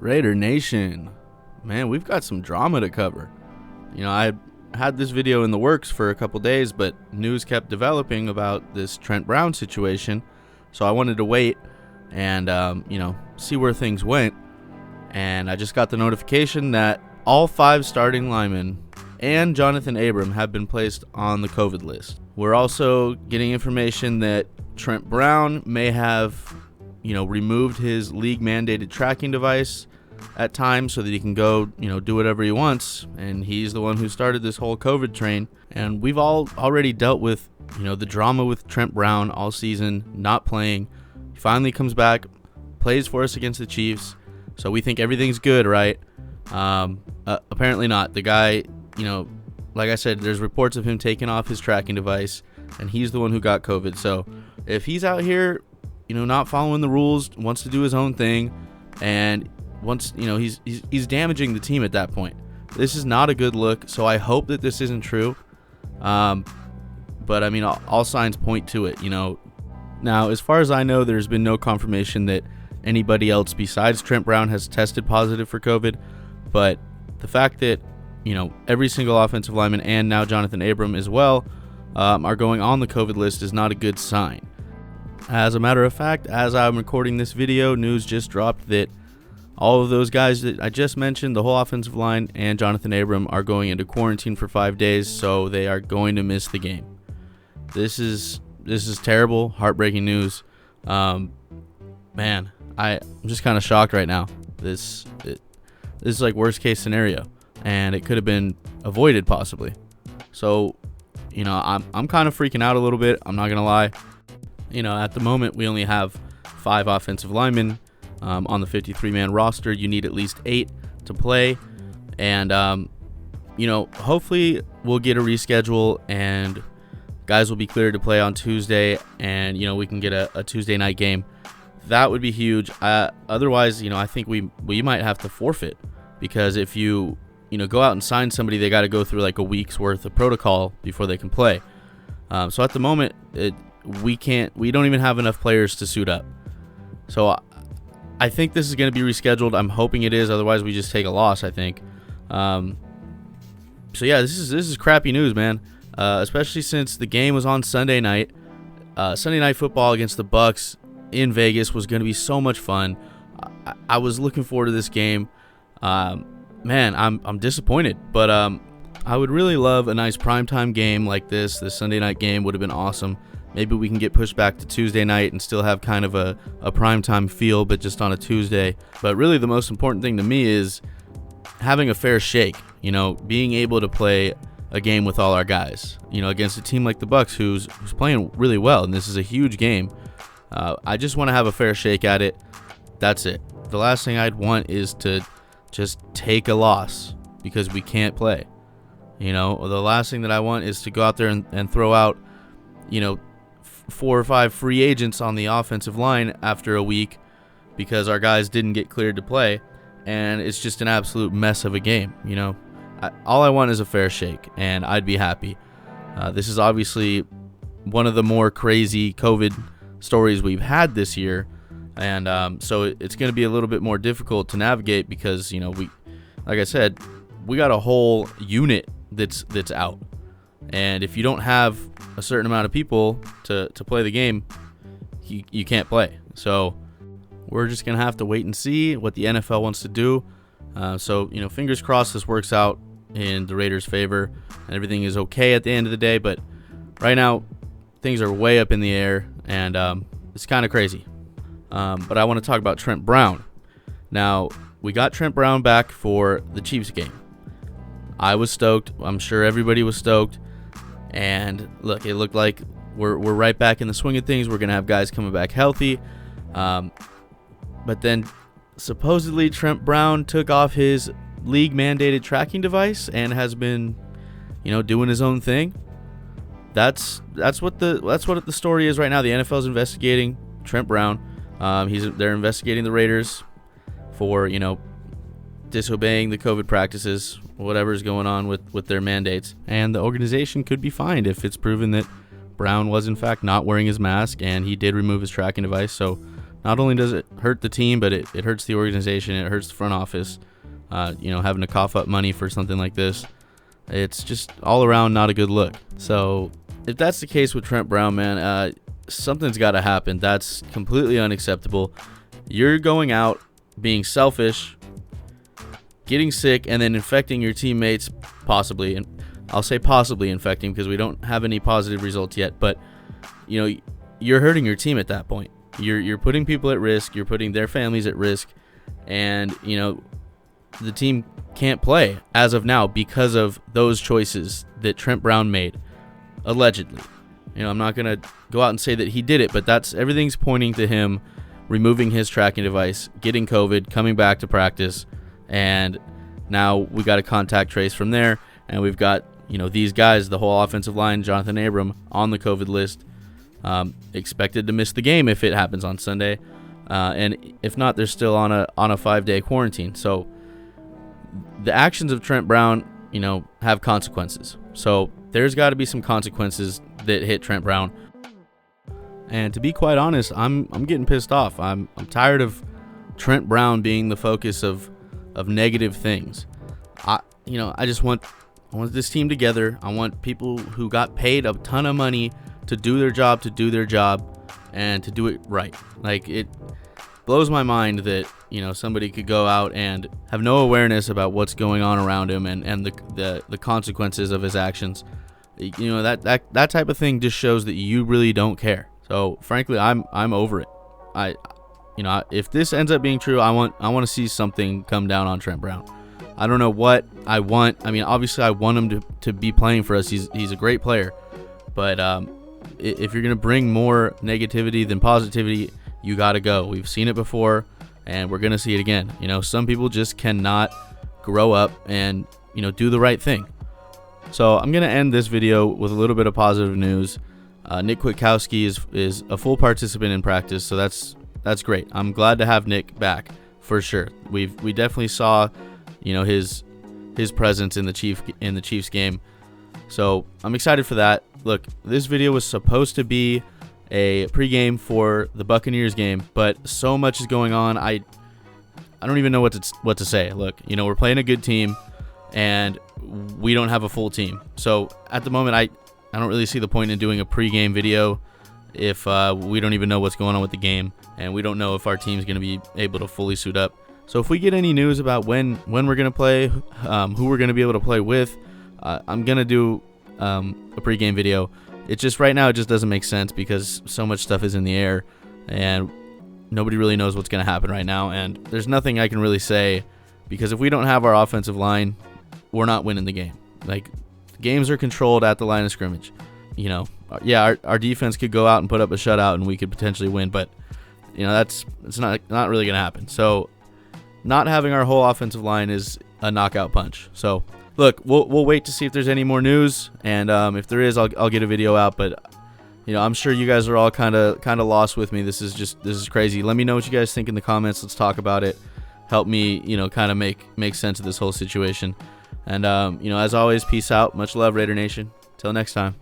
Raider Nation, man, we've got some drama to cover. I had this video in the works for a couple days, but news kept developing about this Trent Brown situation, so I wanted to wait and see where things went. And I just got the notification that all 5 starting linemen and Jonathan Abram have been placed on the COVID list. We're also getting information that Trent Brown may have removed his league mandated tracking device at times so that he can go do whatever he wants, and he's the one who started this whole COVID train. And we've all already dealt with the drama with Trent Brown all season, not playing. He finally comes back, plays for us against the Chiefs, so we think everything's good, right? Apparently not. The guy, like I said, there's reports of him taking off his tracking device, and he's the one who got COVID. So if he's out here not following the rules, wants to do his own thing, and once he's damaging the team at that point. This is not a good look, so I hope that this isn't true. But I mean, all signs point to it. Now, as far as I know, there's been no confirmation that anybody else besides Trent Brown has tested positive for COVID. But the fact that every single offensive lineman and now Jonathan Abram as well are going on the COVID list is not a good sign. As a matter of fact, as I'm recording this video, news just dropped that all of those guys that I just mentioned, the whole offensive line and Jonathan Abram, are going into quarantine for 5 days, so they are going to miss the game. This is terrible, heartbreaking news. Man, I'm just kind of shocked right now. This is like worst case scenario, and it could have been avoided possibly. So, I'm kind of freaking out a little bit. I'm not gonna lie. At the moment, we only have 5 offensive linemen on the 53-man roster. You need at least 8 to play. And, hopefully we'll get a reschedule and guys will be cleared to play on Tuesday, and, we can get a Tuesday night game. That would be huge. Otherwise, I think we might have to forfeit, because if you go out and sign somebody, they got to go through like a week's worth of protocol before they can play. So at the moment, we don't even have enough players to suit up. So I think this is going to be rescheduled. I'm hoping it is. Otherwise, we just take a loss, I think. So yeah, this is crappy news, man. Especially since the game was on Sunday night. Sunday night football against the Bucs in Vegas was going to be so much fun. I was looking forward to this game. Man, I'm disappointed, but I would really love a nice primetime game like this. This Sunday night game would have been awesome. Maybe we can get pushed back to Tuesday night and still have kind of a primetime feel, but just on a Tuesday. But really the most important thing to me is having a fair shake, being able to play a game with all our guys, against a team like the Bucs who's playing really well, and this is a huge game. I just want to have a fair shake at it. That's it. The last thing I'd want is to just take a loss because we can't play. The last thing that I want is to go out there and throw out, 4 or 5 free agents on the offensive line after a week because our guys didn't get cleared to play, and it's just an absolute mess of a game. All I want is a fair shake, and I'd be happy. This is obviously one of the more crazy COVID stories we've had this year, and so it's going to be a little bit more difficult to navigate because we, like I said, we got a whole unit that's out. And if you don't have a certain amount of people to play the game, you can't play. So we're just going to have to wait and see what the NFL wants to do. So, fingers crossed this works out in the Raiders' favor and everything is okay at the end of the day. But right now, things are way up in the air, and it's kind of crazy. But I want to talk about Trent Brown. Now, we got Trent Brown back for the Chiefs game. I was stoked. I'm sure everybody was stoked. And look, it looked like we're right back in the swing of things. We're going to have guys coming back healthy. But then supposedly Trent Brown took off his league mandated tracking device and has been, doing his own thing. That's what the story is right now. The NFL is investigating Trent Brown. They're investigating the Raiders for, disobeying the COVID practices, whatever's going on with their mandates. And the organization could be fined if it's proven that Brown was in fact not wearing his mask and he did remove his tracking device. So not only does it hurt the team, but it hurts the organization. It hurts the front office. Having to cough up money for something like this, it's just all around not a good look. So if that's the case with Trent Brown, man, something's got to happen. That's completely unacceptable. You're going out being selfish, getting sick, and then infecting your teammates, possibly. And I'll say possibly infecting because we don't have any positive results yet. But you're hurting your team at that point. You're putting people at risk. You're putting their families at risk, and the team can't play as of now because of those choices that Trent Brown made, allegedly. I'm not going to go out and say that he did it, but everything's pointing to him removing his tracking device, getting COVID, coming back to practice, and now we got a contact trace from there, and we've got these guys, the whole offensive line, Jonathan Abram, on the COVID list, expected to miss the game if it happens on Sunday, and if not, they're still on a 5-day quarantine. So the actions of Trent Brown, have consequences. So there's got to be some consequences that hit Trent Brown. And to be quite honest, I'm getting pissed off. I'm tired of Trent Brown being the focus of negative things. I just want this team together. I want people who got paid a ton of money to do their job, and to do it right. Like, it blows my mind that somebody could go out and have no awareness about what's going on around him and the consequences of his actions. That type of thing just shows that you really don't care. So frankly, I'm over it. If this ends up being true, I want to see something come down on Trent Brown. I don't know what I want. I mean, obviously I want him to be playing for us. He's a great player, but if you're gonna bring more negativity than positivity, you got to go. We've seen it before, and we're going to see it again. Some people just cannot grow up and, do the right thing. So I'm going to end this video with a little bit of positive news. Nick Kwiatkowski is a full participant in practice, so that's great. I'm glad to have Nick back for sure. We definitely saw, his presence in the Chiefs game. So I'm excited for that. Look, this video was supposed to be a pregame for the Buccaneers game, but so much is going on. I don't even know what to say. Look, we're playing a good team, and we don't have a full team. So at the moment, I don't really see the point in doing a pregame video if we don't even know what's going on with the game, and we don't know if our team's going to be able to fully suit up. So if we get any news about when we're going to play, who we're going to be able to play with, I'm going to do a pregame video. It's just right now it just doesn't make sense because so much stuff is in the air and nobody really knows what's going to happen right now, and there's nothing I can really say because if we don't have our offensive line, we're not winning the game. Like, games are controlled at the line of scrimmage. Yeah, our defense could go out and put up a shutout and we could potentially win, but it's not really going to happen. So not having our whole offensive line is a knockout punch. So look, we'll wait to see if there's any more news, and if there is, I'll get a video out. But I'm sure you guys are all kind of lost with me. This is crazy. Let me know what you guys think in the comments. Let's talk about it. Help me, kind of make sense of this whole situation. And as always, peace out. Much love, Raider Nation. Till next time.